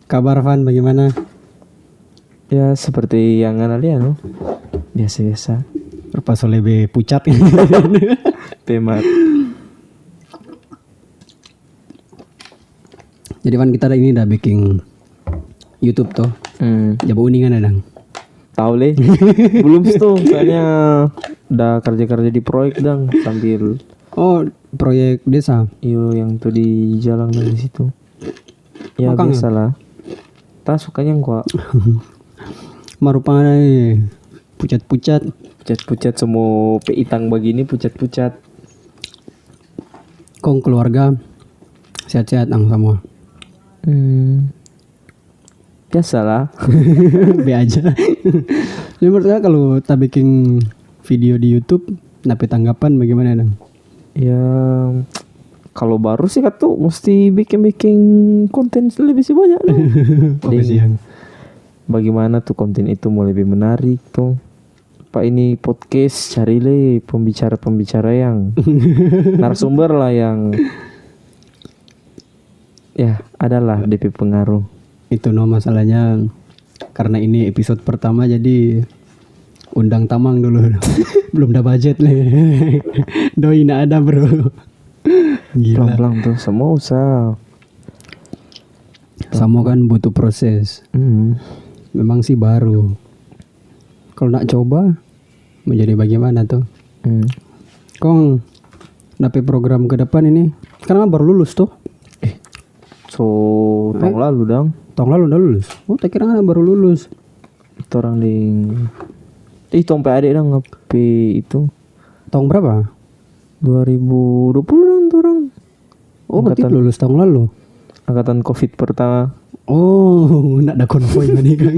Kabar Van bagaimana? Ya seperti yang kalian, biasa-biasa. Rupa solebe pucat. Pemat. Jadi Van kita ini udah bikin YouTube toh. Jaba uningan adang. Tahu le? Belum tuh, soalnya udah kerja-kerja di proyek dang sambil. Oh, proyek desa. Iyo yang tuh di jalan dari situ. Ya Makang biasalah. Tak sukanya gua Marupana pucat-pucat. pucat-pucat semua peitang begini pucat-pucat. Kong keluarga sehat-sehat ang semua. Biasalah. Be aja. Jadi menurut saya kalau kita bikin video di YouTube, dapat tanggapan bagaimana dong? Ya kalau baru sih kan tuh mesti bikin konten lebih sih banyak dong. Bagaimana tuh konten itu mau lebih menarik tuh. Pak ini podcast cari le pembicara-pembicara yang narasumber lah yang ya adalah DP pengaruh. Itu no masalahnya karena ini episode pertama jadi undang tamang dulu. Belum ada budget le. Doi nak ada bro. Gila. Pelan-pelan tuh semua usah. Semua kan butuh proses. Memang sih baru. Kalau nak coba menjadi bagaimana tuh? Kong nape program ke depan ini? Karena baru lulus tuh. So tahun lalu dong. Tahun lalu udah lulus. Oh, tak kira kan baru lulus. Itu orang ding. Tong adik dong ngapi itu. Tahun berapa? 2020 dong tuh orang. Oh, berarti lulus tahun lalu. Angkatan Covid pertama. Oh, nak ada konvoy mani Kang.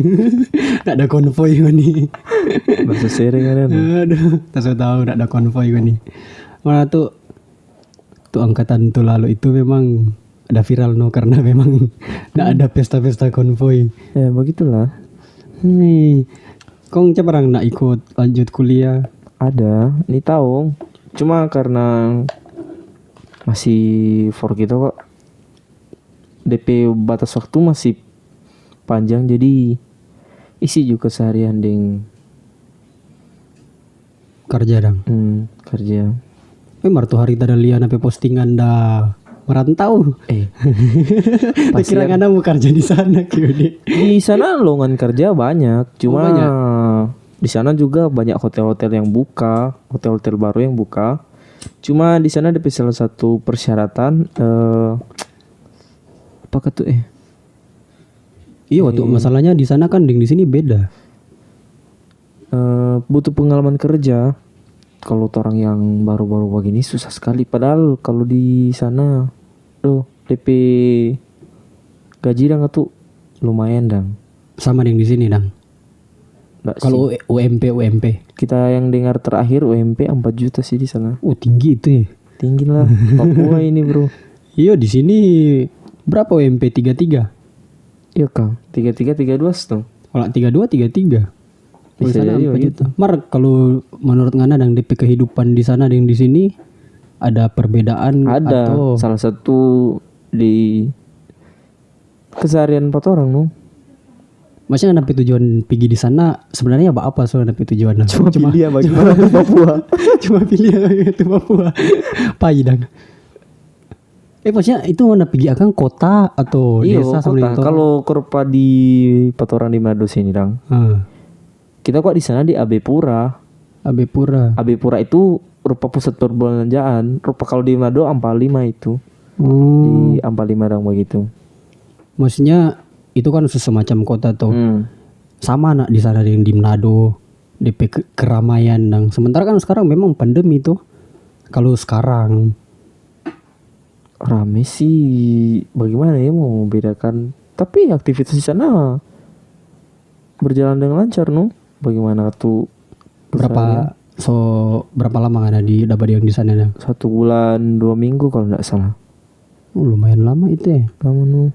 Nak ada konvoy mani. Bahasa sering kan. Aduh, tak tahu nak ada konvoy mani. Mana tuh angkatan tuh lalu itu memang ada viral no karena memang nak ada pesta-pesta konvoy. Ya begitulah. Kong coba nak ikut lanjut kuliah? Ada, ini tahu. Cuma karena masih for kita kok. DP batas waktu masih panjang jadi isi juga seharian ding kerja dong. Kerja. Martu hari tadi lihat apa postingan dah merantau. Kira ngana mau kerja di sana kiudi. Di sana lowongan kerja banyak, cuma banyak. Di sana juga banyak hotel-hotel yang buka, hotel-hotel baru yang buka. Cuma di sana ada salah satu persyaratan apa tuh Iya waktu masalahnya di sana kan di sini beda. Butuh pengalaman kerja. Kalau orang yang baru-baru begini susah sekali. Padahal kalau di sana tuh DP gaji dang tuh lumayan dang. Sama yang di sini dang. Kalau UMP kita yang dengar terakhir UMP 4 juta sih di sana. Tinggi itu ya. Tinggi lah. Papua ini bro. Iya di sini berapa UMP 33? Iya Kang. 33 32 tuh. Kalau 32 33. Di sana 4 juta. Mar kalau menurut ngana dan DP kehidupan di sana dan di sini ada perbedaan? Ada. Atau salah satu di keseharian 4 orang no. Maksudnya napi tujuan pergi di sana sebenarnya apa soal napi tujuan? Cuma pilih bagaimana ke Papua. Cuma pilih ke Papua. Pahidang. Maksudnya itu mana pergi akan kota atau desa sama kota. Kalau korpa di Patoran di Manado sini dang. Kita kok di sana di AB Pura. AB Pura itu rupa pusat perbelanjaan. Rupa kalau di Manado Ampal 5 itu. Di Ampal 5 dang begitu. Maksudnya itu kan semacam kota tuh. Sama nak di sana yang di Manado, DP keramaian dang. Sementara kan sekarang memang pandemi tuh. Kalau sekarang rame sih, bagaimana ya mau membedakan? Tapi aktivitas di sana berjalan dengan lancar no. Bagaimana tuh? Berapa lama ada di dapat yang di sana? 1 bulan 2 minggu kalau tidak salah. Lumayan lama itu ya. Lama no.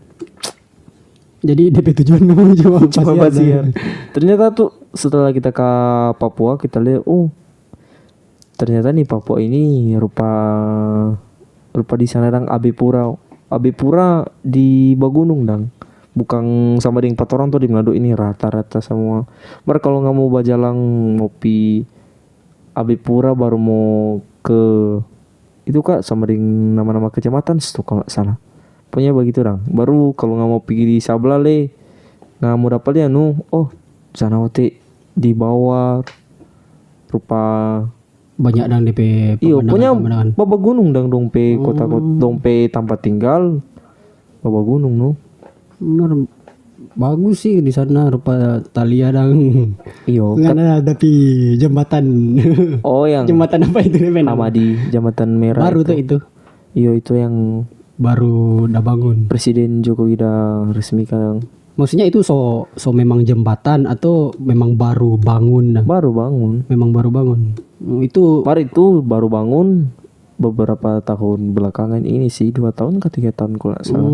Jadi DP tujuan kamu cuma pasiar. Ternyata tuh setelah kita ke Papua kita lihat ternyata nih Papua ini rupa di sana dang AB Pura di Bagunung dang. bukan sama dengan 4 orang tuh di Manado ini rata-rata semua. Mar kalau nggak mau bajalang ngopi Abe Pura baru mau ke itu kak sama dengan nama-nama kecamatan tuh kalau nggak salah. Punya begitu orang. Baru kalau nggak mau pergi di Sablale nggak mau dapat ya sana wote di bawah rupa banyak dang DP iyo punya baba gunung dang dompe kota-kota dompe tempat tinggal baba gunung no. Benar bagus sih di sana rupa Talia dang. Iyo karena ada di jembatan. Oh yang jembatan apa itu nama di jembatan merah baru tuh itu. Iyo itu yang baru udah bangun. Presiden Jokowi udah resmikan. Maksudnya itu so memang jembatan atau memang baru bangun? Baru bangun. Memang baru bangun. Itu baru bangun beberapa tahun belakangan ini sih 2 tahun ke 3 tahun kalau nggak salah.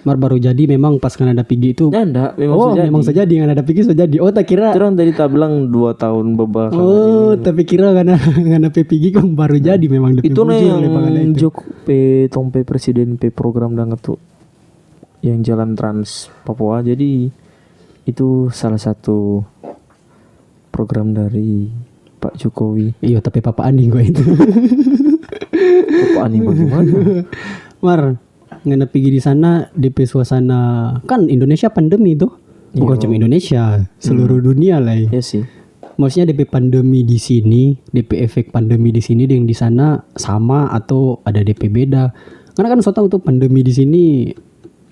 Baru jadi memang pas kan ada pigi itu. Ya enggak, memang sejadi kan ada pigi sejadi. Oh tak kira. Terus tadi tak bilang 2 tahun belakangan ini. Tapi kira karena ada pigi kan baru jadi memang. Itu nih yang Jokowi tompe presiden program dan itu yang jalan Trans Papua. Jadi itu salah satu program dari Pak Jokowi. Iya tapi Papa Andi gue itu. Papa Andi bagaimana? Mar ngena pergi di sana DP suasana kan Indonesia pandemi tuh. Bukan cuma Indonesia, seluruh dunia lah. Iya sih. Maksudnya DP pandemi di sini, DP efek pandemi di sini dengan di sana sama atau ada DP beda? Karena kan so tahu tuh pandemi di sini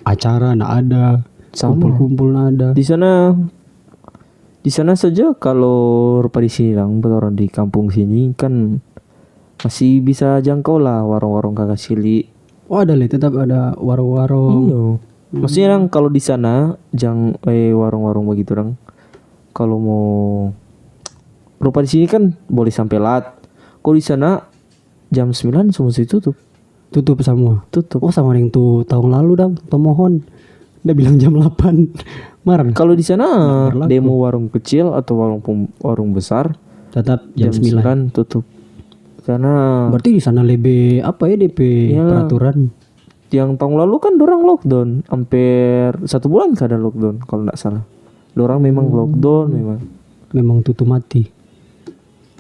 acara nggak ada, kumpul-kumpul nggak ada. Di sana saja kalau rupa di sini lang, orang di kampung sini kan masih bisa jangkau lah warung-warung kakak sili. Oh ada lah, tetap ada warung-warung. Iya. Maksudnya lang kalau di sana warung-warung begitu lang. Kalau mau rupa di sini kan boleh sampai lat. Kalau di sana jam 9 semua tutup. Tutup semua. Tutup. Oh sama yang tuh tahun lalu dong, mohon. Udah bilang jam 8. Mar. Kalau di sana demo warung kecil atau warung besar tetap jam 9 tutup. Karena berarti di sana lebih apa ya DP peraturan. Yang tahun lalu kan dorang lockdown, hampir 1 bulan kada lockdown kalau enggak salah. Dorang memang lockdown memang tutup mati.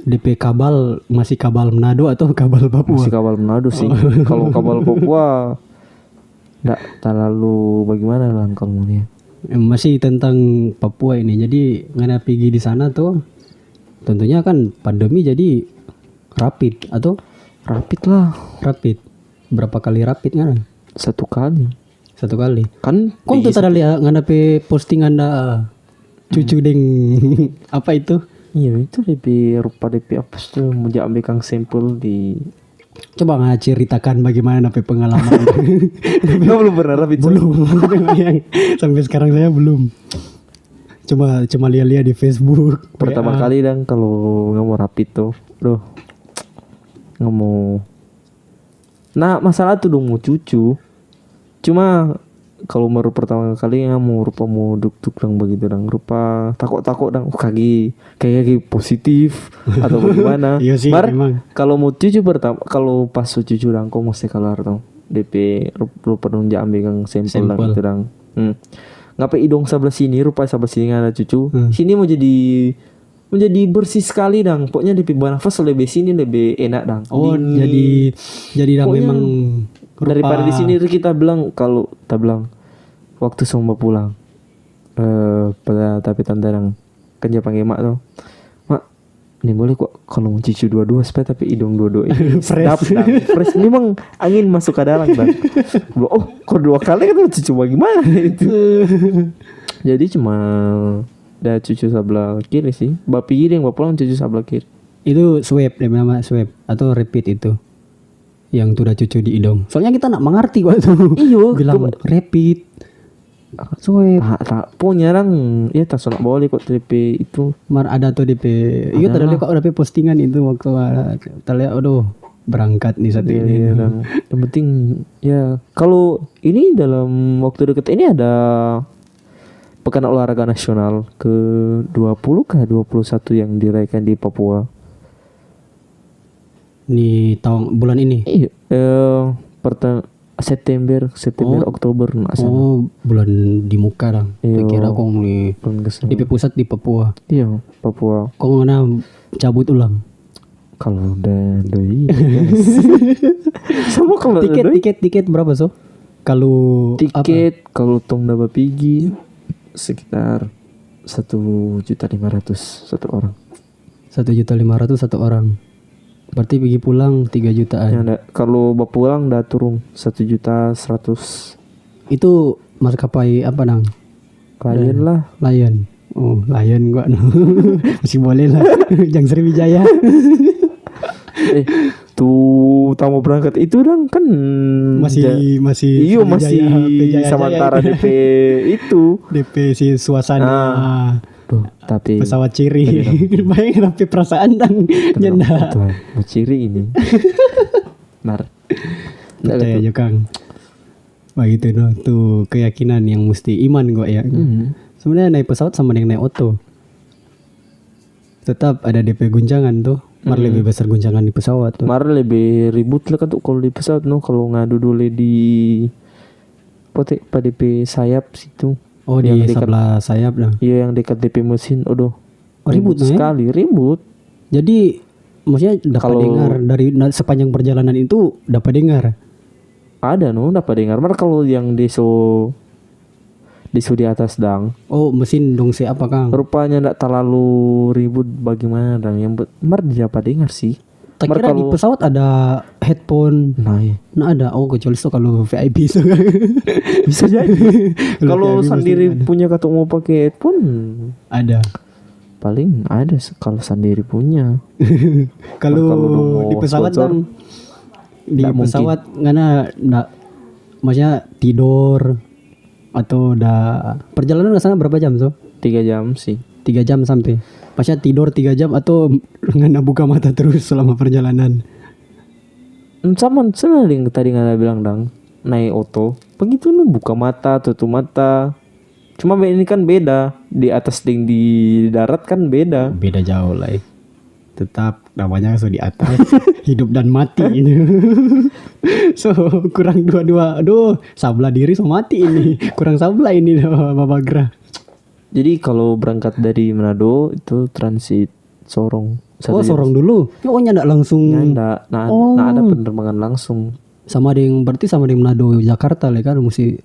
DP kabal masih kabal Manado atau kabal Papua? Masih kabal Manado sih. Kalau kabal Papua enggak terlalu bagaimana lah kalau ini. Masih tentang Papua ini. Jadi ngana pergi di sana tuh tentunya kan pandemi jadi rapid atau rapid lah. Rapid. Berapa kali rapid kan? 1 kali. 1 kali. Kan kok tuh tadi lihat ngana pe postingan cucu deng apa itu? Iya itu DP rupa DP apa tuh mau ambil kang sampel di coba nggak ceritakan bagaimana nape pengalaman. Belum pernah rapid belum. Sampai sekarang saya belum. Cuma lihat-lihat di Facebook. Pertama kali dong kalau nggak mau rapid tuh, nggak mau. Nah masalah tuh dong mau cucu. Cuma kalau baru pertama kali mau duk-duk dang begitu dang rupa takut dang kayak positif atau bagaimana. Iya sih memang. Kalau mau cucu pertama kalau pas cucu dang kok mesti keluar dong DP rupa dong ambil kang sampel dang gitu dang. Ngapain idong sebelah sini rupa sebelah sini ada cucu. Sini mau jadi bersih sekali dang. Pokoknya DP nafas lebih sini lebih enak dang. Oh jadi dang memang daripada di sini tuh kita bilang kalau kita bilang waktu semua pulang pada tapi tante yang kerja panggil mak tuh mak ini boleh kok kalau mau cucu dua-dua supaya tapi hidung dua-dua ini fresh memang angin masuk ke dalam bang. Oh kok 2 kali kan cucu bagaimana itu. Jadi cuma ada cucu sebelah kiri sih bapak kiri yang bapak pulang cucu sebelah kiri itu swab nama swab atau repeat itu yang tuh udah cucu di hidung. Soalnya kita nak mengerti waktu iyo bilang rapid swab tak punya orang ya tak sonak boleh kok DP itu mar ada tuh DP iya tadi kok DP postingan itu waktu kita lihat aduh berangkat nih satu ini yang penting ya kalau ini dalam waktu dekat ini ada Pekan Olahraga Nasional ke-20 kah 21 yang dirayakan di Papua di tahun bulan ini. Iya, September Oktober nak sana. Oh, bulan di muka dah. Kira kong ni DP pusat di Papua. Iya, Papua. Kong mana cabut ulang. Kalau udah doi. Sama kalau tiket berapa so? Kalau tiket kalau tong dapat pergi sekitar 1.500.000 satu orang. 1.500.000 satu orang. Berarti pergi pulang 3 jutaan. Ya, kalau pulang dah turun 1.100.000. Itu maskapai apa nang? Lion lah. Lion. Oh, Lion gua masih boleh lah. Jangan Sriwijaya. Tuh tamu berangkat itu kan masih iyo masih sementara DP itu DP si suasana. Tapi pesawat ciri. Bayangin tapi perasaan dan nyenda. Ciri ini. Nar. Percaya aja Kang. Begitu no, tuh keyakinan yang mesti iman gua ya. Sebenarnya naik pesawat sama yang naik oto. Tetap ada DP guncangan tuh. Lebih besar guncangan di pesawat tuh. Lebih ribut lah kan tuh kalau di pesawat no, kalau ngadu dulu di pada DP sayap situ. Oh, di sebelah sayap dah. Iya, yang dekat DP mesin. Ribut sekali, ribut. Jadi maksudnya dapat dengar dari sepanjang perjalanan itu dapat dengar. Ada dapat dengar. Mar kalau yang deso di atas dang. Oh, mesin dong apa Kang? Rupanya ndak terlalu ribut bagaimana dang. Yang dapat dengar sih. Tak kira di pesawat ada headphone. Nah ada. Oh, kecuali so kalau VIP so. Bisa jadi. Kalau sendiri punya kata mau pakai headphone ada. Paling ada kalau sendiri punya. Kalau di pesawat kan di pesawat ngana ndak maksudnya tidur atau udah perjalanan ke sana berapa jam so? 3 jam sih. 3 jam sampai. Pasnya tidur 3 jam atau ngana buka mata terus selama perjalanan. Sama yang tadi ngana bilang dang, naik oto. Begitu lu buka mata, tutup mata. Cuma ini kan beda. Di atas ding di darat kan beda. Beda jauh lah. Tetap namanya so di atas. Hidup dan mati ini. So kurang dua-dua. Aduh, sabla diri so mati ini. Kurang sabla ini Bapak Gra. Jadi kalau berangkat dari Manado itu transit Sorong. Sorong dulu. Oh, nyandak langsung. Nyandak. Nah, ada penerbangan langsung. Sama dengan berarti sama dengan Manado Jakarta lah kan mesti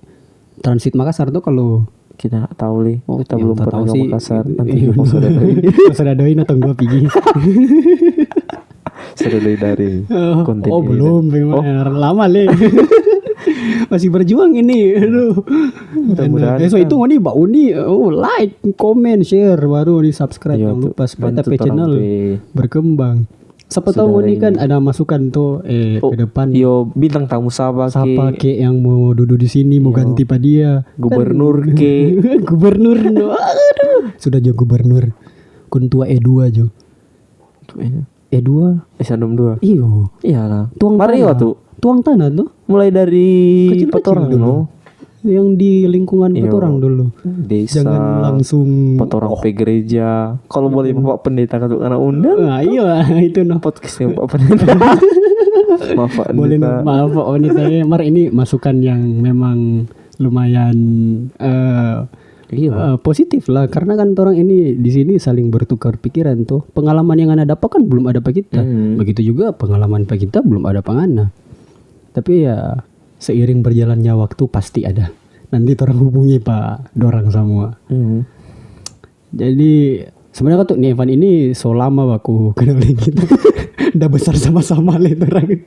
transit Makassar tuh kalau kita nggak tahu li. Kita belum pernah ke Makassar. Nanti sudah doain atau gua pergi. Sudah dari konten ini. Belum memang lama le. Masih berjuang ini. Aduh. Mudah-mudahan. So itu nih Mbak Uni like, comment, share, baru di subscribe. Jangan lupa supaya channel berkembang. Siapa tahu nih kan ada masukan tuh ke depan. Yo bintang tamu siapa ke yang mau duduk di sini mau ganti pada dia. Gubernur ke. Gubernur. Aduh. Sudah jo gubernur. Kuntua E2 jo. E2 S2. Iyo. Iyalah. Tuang Mario tuh. Tuang tanah tuh. Mulai dari Petorang dulu. Yang di lingkungan Petorang dulu. Desa. Jangan langsung Petorang pe gereja. Kalau boleh Bapak Pendeta kan anak undang. Nah, iya itu no podcastnya Bapak Pendeta. Maaf Pak boleh maaf Pak Pendeta. Mar ini masukan yang memang lumayan positif lah karena kan orang ini di sini saling bertukar pikiran tuh. Pengalaman yang Anda dapat kan belum ada pak kita. Begitu juga pengalaman pak kita belum ada pangana. Tapi ya seiring berjalannya waktu pasti ada. Nanti orang hubungi Pak Dorang semua. Jadi sebenarnya kan tuh Evan ini so lama aku kenal gitu. Udah besar sama-sama lah orang.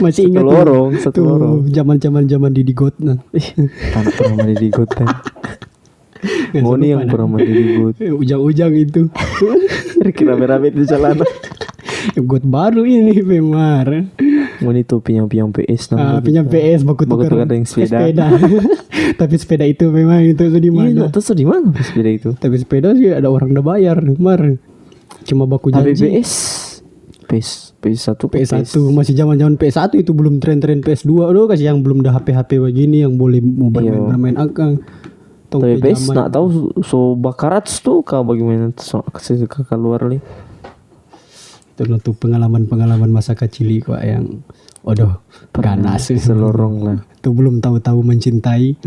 Masih ingat satu lorong. Zaman Didi Got nah. Tanah pernah Didi Got kan. Ngoni yang pernah Didi Got. Ujang-ujang itu. Rame-rame di jalanan. Got baru ini Pemar. Ngoni tuh pinyang PS pinyang PS baku tukar yang sepeda. Tapi sepeda itu memang itu di mana? Iya, di mana sepeda itu? Tapi sepeda sih ada orang udah bayar, Mar. Cuma baku janji. PS1 masih zaman-zaman PS1 itu belum tren-tren PS2. Aduh, kasih yang belum ada HP begini yang boleh mau bermain akang. Tapi PS nak tahu so bakarats tuh kah bagaimana so kasih ke keluar li. Itu pengalaman masa kecil kok yang ganas selorong lah. itu belum tahu-tahu mencintai.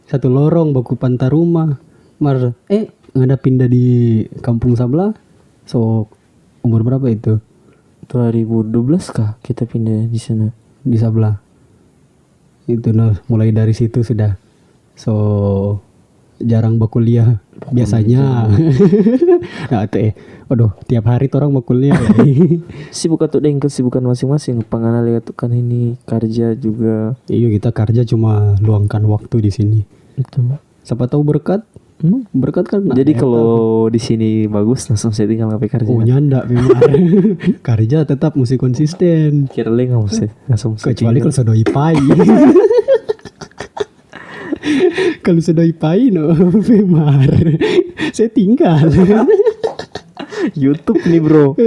Satu lorong baku pantar rumah. Ngada pindah di kampung sebelah. So umur berapa itu? 2012 kah kita pindah di sana? Di sebelah. Itu mulai dari situ sudah. So jarang berkuliah biasanya. Nah, aduh, tiap hari orang berkuliah. Sibuk atau deng kesibukan masing-masing. Pengenal lihat kan ini kerja juga. Iya, kita kerja cuma luangkan waktu di sini. Itu. Siapa tahu berkat. Berkat kan. Jadi kalau di sini bagus langsung saya tinggal ngapain kerja. Oh nyanda kerja tetap mesti konsisten. Kira nggak mesti langsung. Kecuali kalau sudah ipai. Kalau sudah ipai Femar saya tinggal. YouTube nih bro.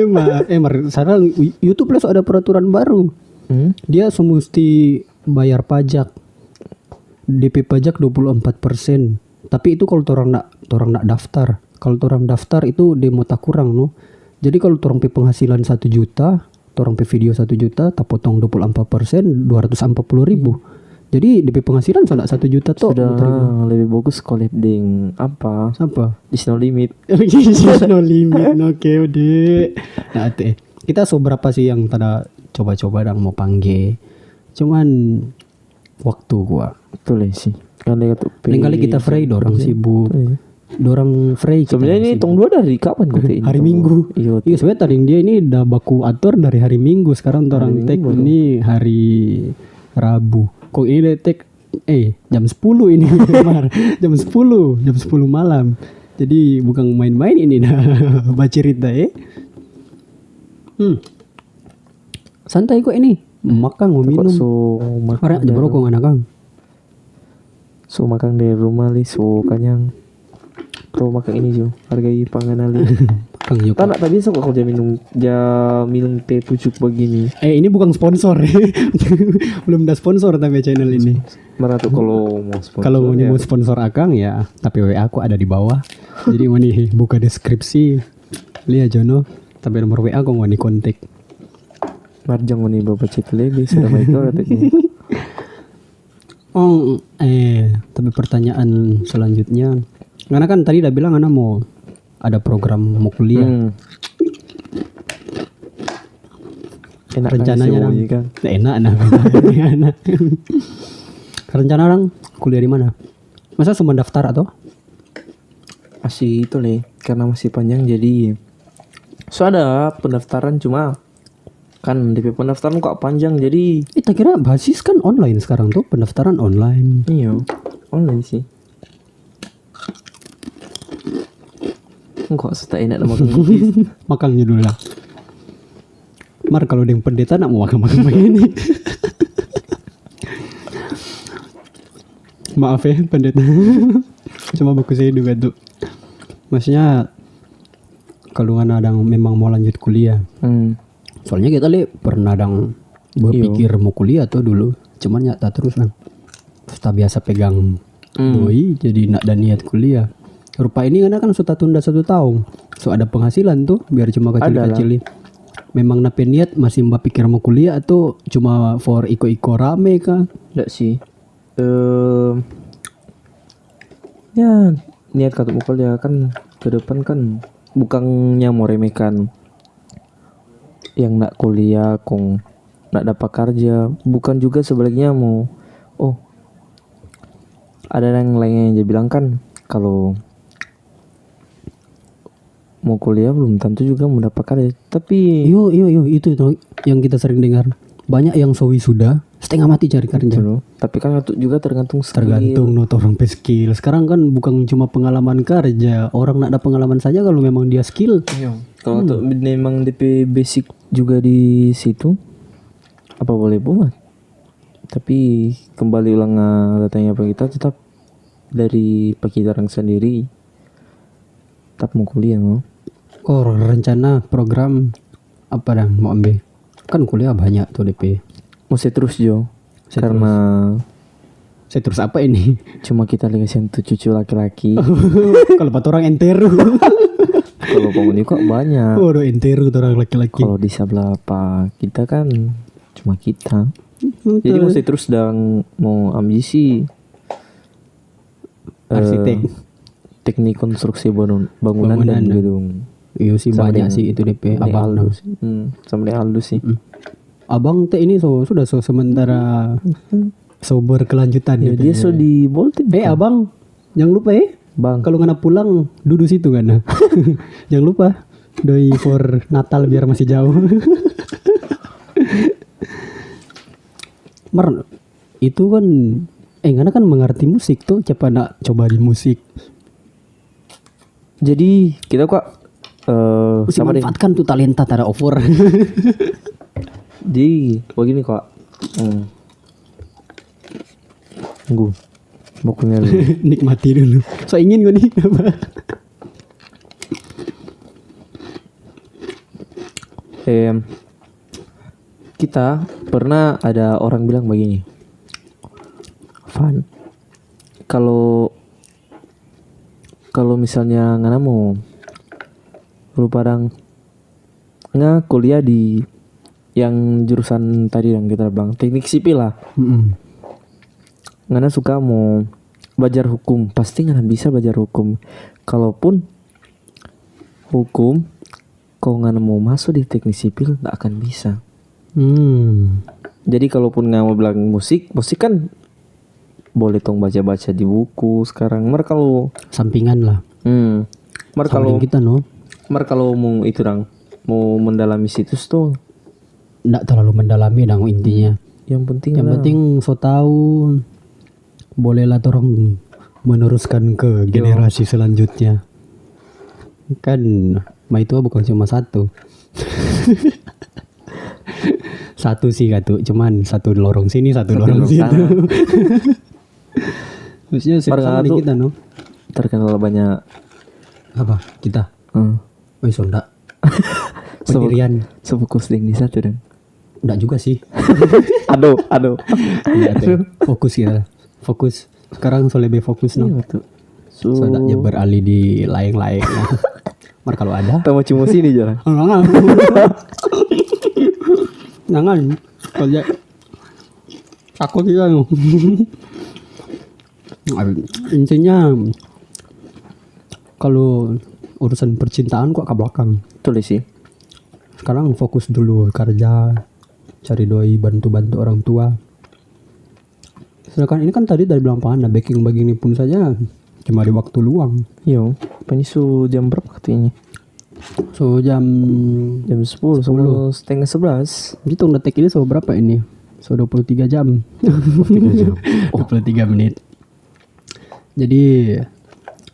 Sekarang YouTube lah ada peraturan baru. Dia mesti bayar pajak. DP pajak 24%. Tapi itu kalau orang nak daftar. Kalau orang daftar itu demo tak kurang Jadi kalau orang pe penghasilan 1 juta, orang pe video 1 juta, tak potong 24%, 240.000. Jadi DP penghasilan sudah 1 juta tuh. Sudah lebih bagus kalau ding apa? Siapa? Di no limit. No limit. Oke udah. Nah kita seberapa sih yang tada coba-coba dan mau panggil. Cuman waktu gua. Betul sih. Kali kita free dorang sibuk. Dorang free. Sebenarnya ini tong 2 dari kapan kok ini? Hari Minggu. Iya sebenarnya tadi dia ini udah baku atur dari hari Minggu. Sekarang orang take ini hari Rabu. Kok ini take jam 10 ini. Jam 10 malam. Jadi bukan main-main ini dah. Baca cerita santai kok ini. Makan mau minum. Orang jam berapa kok anak kang? So makan dari rumah li so kanyang. Tuh makan ini jo. Hargai panganan li. Kang yo. Tak tadi so kalau minum teh pucuk begini. Ini bukan sponsor. Belum ada sponsor tapi channel ini. Mana tuh kalau mau sponsor? Kalau mau sponsor Akang ya, tapi WA aku ada di bawah. Jadi mau nih buka deskripsi. Lihat Jono, tapi nomor WA aku mau nih kontak. Marjang mau nih bapak chat lebih sudah baik katanya. Tapi pertanyaan selanjutnya, karena kan tadi udah bilang anak mau ada program mau kuliah. Enak rencananya kan? Enak. Rencana orang kuliah di mana? Masa cuma daftar atau? Masih itu nih, karena masih panjang jadi. So ada pendaftaran cuma kan DP pendaftaran kok panjang jadi. Tak kira basis kan online sekarang tuh pendaftaran online. Iya, online sih. Kok sudah enak makan cookies. Makannya dulu lah. Mar kalau yang pendeta nak mau makan begini. Maaf ya pendeta. Cuma bagus saya juga tuh. Maksudnya kalau ada memang mau lanjut kuliah. Soalnya kita pernah berpikir mau kuliah tuh dulu. Cuman ya tak terus lah. Tak biasa pegang doi jadi nak ada niat kuliah. Rupa ini kan sudah tunda 1 tahun. So ada penghasilan tuh biar cuma kecil-kecil. Memang nape niat masih mbak pikir mau kuliah atau cuma for iko-iko rame kah? Enggak sih. Ya niat kata mau kuliah kan ke depan kan bukannya mau remehkan yang nak kuliah kong nak dapat kerja, bukan juga sebaliknya mau ada yang lain yang dia bilang kan kalau mau kuliah belum tentu juga mau dapat kerja. Tapi yo itu yang kita sering dengar. Banyak yang sudah setengah mati cari kerja. Tapi kan itu juga tergantung skill. Tergantung orang skill. Sekarang kan bukan cuma pengalaman kerja. Orang nak ada pengalaman saja kalau memang dia skill. Iya. Kalau untuk memang DP basic juga di situ apa boleh buat. Tapi kembali ulang datanya apa kita tetap dari Pakitaran sendiri tetap mau kuliah rencana program apa dah mau ambil? Kan kuliah banyak tuh DP. Masih terus Jo. Karena saya terus apa ini? Cuma kita dikasih untuk cucu laki-laki. Kalau 4 orang enteru. Kalau penghuni kok banyak. Enteru orang laki-laki. Kalau di sebelah apa kita kan cuma kita. Jadi masih terus sedang mau ambisi arsitek, teknik konstruksi bangunan dan gedung. Iya sih banyak sih itu DP abang Aldo sih. Sama dengan Aldo sih. Abang teh ini sudah sementara berkelanjutan. Ya, dia di Bolton. Abang jangan lupa Bang. Kalau ngana pulang duduk situ kan. Jangan lupa doi for Natal biar masih jauh. Itu kan ngana kan mengerti musik tuh, coba nak coba di musik. Jadi kita kok sama manfaatkan tuh talenta tada over. Jadi begini kok. Tunggu. Pokoknya nikmati dulu. So ingin gue nih apa? Kita pernah ada orang bilang begini, Van, kalau misalnya ngana mau lu padang nggak kuliah di yang jurusan tadi yang kita bilang teknik sipil lah, ngana suka mau belajar hukum, pasti ngana bisa belajar hukum. Kalaupun hukum, kalau ngana mau masuk di teknik sipil nggak akan bisa. Jadi kalaupun nggak mau bilang musik kan boleh tong baca-baca di buku sekarang. Mer kalau sampingan lah. Kalau kita kalau mau itu mau mendalami situs tuh nggak terlalu mendalami intinya. Yang penting so tahu, bolehlah orang meneruskan ke generasi selanjutnya. Kan itu bukan cuma satu. Satu sih cuman satu lorong sini, satu lorong situ. Maksudnya sama nih kita terkenal banyak apa kita? Sonda. Pendirian sefokus di satu dan. Enggak juga sih. aduh. Fokus kita. Fokus. Sekarang lebih fokus So enggak beralih di lain-lain. Mar kalau ada. Tamu cuma sini jalan. Jangan. Kalau takut kita intinya kalau urusan percintaan kok ke belakang. Betul sih. Sekarang fokus dulu kerja, cari doi, bantu orang tua. Sedangkan ini kan tadi dari bilang pana baking begini pun saja cuma di waktu luang. Yo, jam berapa katanya? Jam 10 setengah 11. Jadi tong detik ini berapa ini? 23 jam. 23 menit. Jadi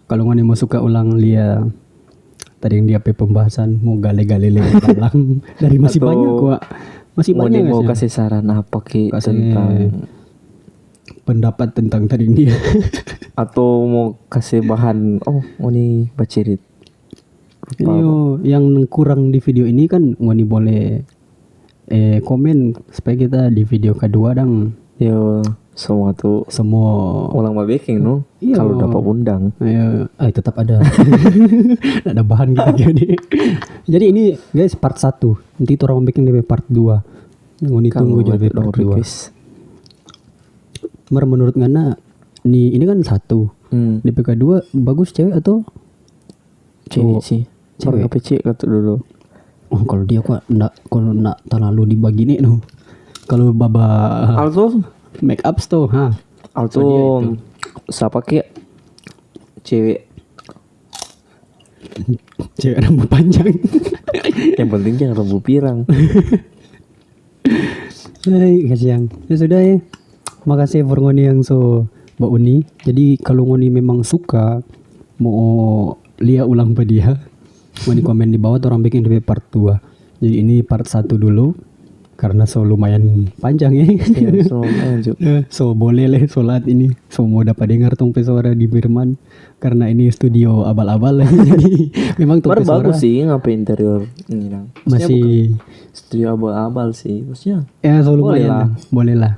kalau ngani mau suka ulang lihat tadi yang dia pembahasan mau gale-gale dalam dari masih banyak kok. Masih banyak mau kasih saran apa tentang pendapat tentang tadi dia. Atau mau kasih bahan ini bacerit. Yang kurang di video ini kan ngani boleh komen supaya kita di video kedua semua ulang baking kalau dapat undang tetap ada. Ada bahan gitu. Jadi ini guys part 1, nanti orang baking DP part 2 ngani tunggu jadi part 2. Menurut ngana ini kan 1 DP kedua bagus cewek atau cewek sih? Cewek kata dulu. Kalau dia kok kalau terlalu dibagi nih Kalau baba Alto make up tuh Alto siapa cewek rambut panjang. Yang penting jangan rambut pirang. Hai kasihan. Ya sudah ya. Makasih for ngoni yang Mbak Uni. Jadi kalau ngoni memang suka mau lihat ulang dia, mau di komen di bawah orang bikin di part 2. Jadi ini part 1 dulu karena lumayan panjang ya. So boleh lah sholat ini. So mau dapat dengar tong suara di Birman karena ini studio abal-abal. Jadi memang tong suara bagus sih ngapa interior ini masih studio abal-abal sih maksudnya. Ya lumayan boleh lah.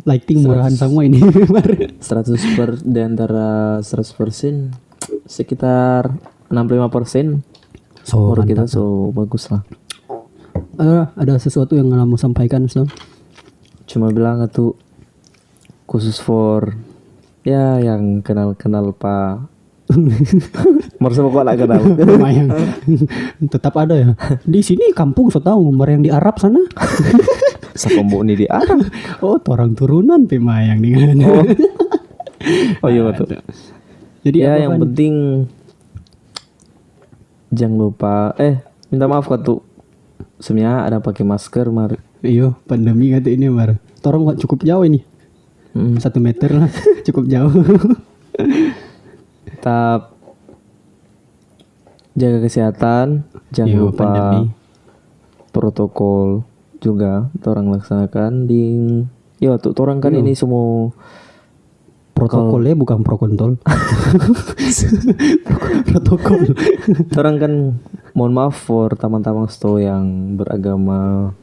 Lighting murahan semua ini. 100 di antara 100% sekitar 65% menurut kita bagus lah. Ada sesuatu yang mau sampaikan cuma bilang tuh khusus for ya yang kenal Pak. Merasa kok nak kenal. Lumayan. Tetap ada ya. Di sini kampung so tahu yang di Arab sana. Sakombo ini di Arab. Oh, orang turunan pemayang nih. Oh iya betul. Jadi ya yang penting jangan lupa minta maaf kok tuh. Sebenarnya ada pakai masker Mar. Iya, pandemi kata ini Mar. Torong kok cukup jauh ini. 1 meter lah, cukup jauh. Tetap jaga kesehatan, jangan lupa pandemi. Protokol juga orang laksanakan di tuh orang kan ini semua protokolnya bukan pro kontol. Protokol. Orang kan mohon maaf for teman-teman sto yang beragama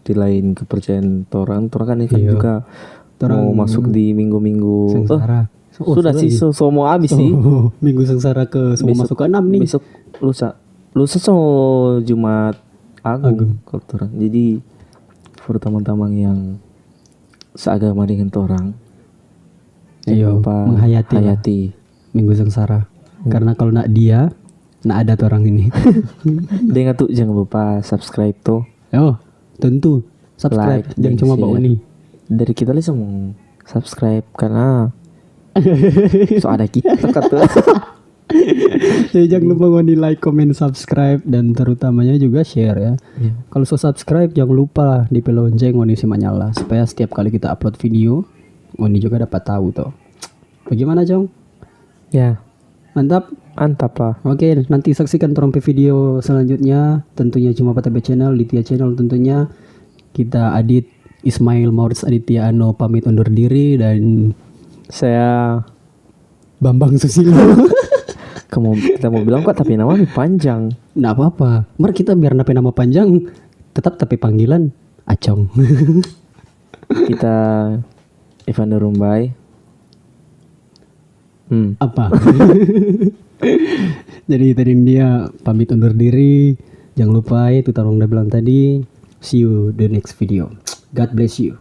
di lain kepercayaan orang kan ini kan juga mau masuk di minggu-minggu sudah sih mau habis sih. Minggu sengsara ke semua masuk ke 6 nih. Besok lusa so Jumat Agung kalau orang. Jadi for teman-teman yang seagama dengan orang menghayati minggu sengsara. Karena kalau nak dia nak ada orang ini. Dia tuh jangan lupa subscribe tuh. Oh, tentu subscribe, like, jangan cuma bawa ini. Dari kita langsung subscribe karena so ada kita tuh. Jadi jangan lupa di like, comment, subscribe dan terutamanya juga share ya. Kalau so subscribe jangan lupa di lonceng ngoni si nyala supaya setiap kali kita upload video ngoni juga dapat tahu tuh. Bagaimana Jong? Ya, mantap lah. Oke, nanti saksikan trompe video selanjutnya. Tentunya cuma PTB Channel, Ditya Channel tentunya. Kita Adit Ismail Maurits Aditya Ano pamit undur diri dan saya Bambang Susilo. Kita mau bilang kok tapi namanya panjang. Nggak apa-apa. Mari kita biar nama panjang tetap tapi panggilan Acong. Kita Evander Rumbai. Apa? Jadi tadi dia pamit undur diri. Jangan lupa itu tarung udah bilang tadi. See you the next video. God bless you.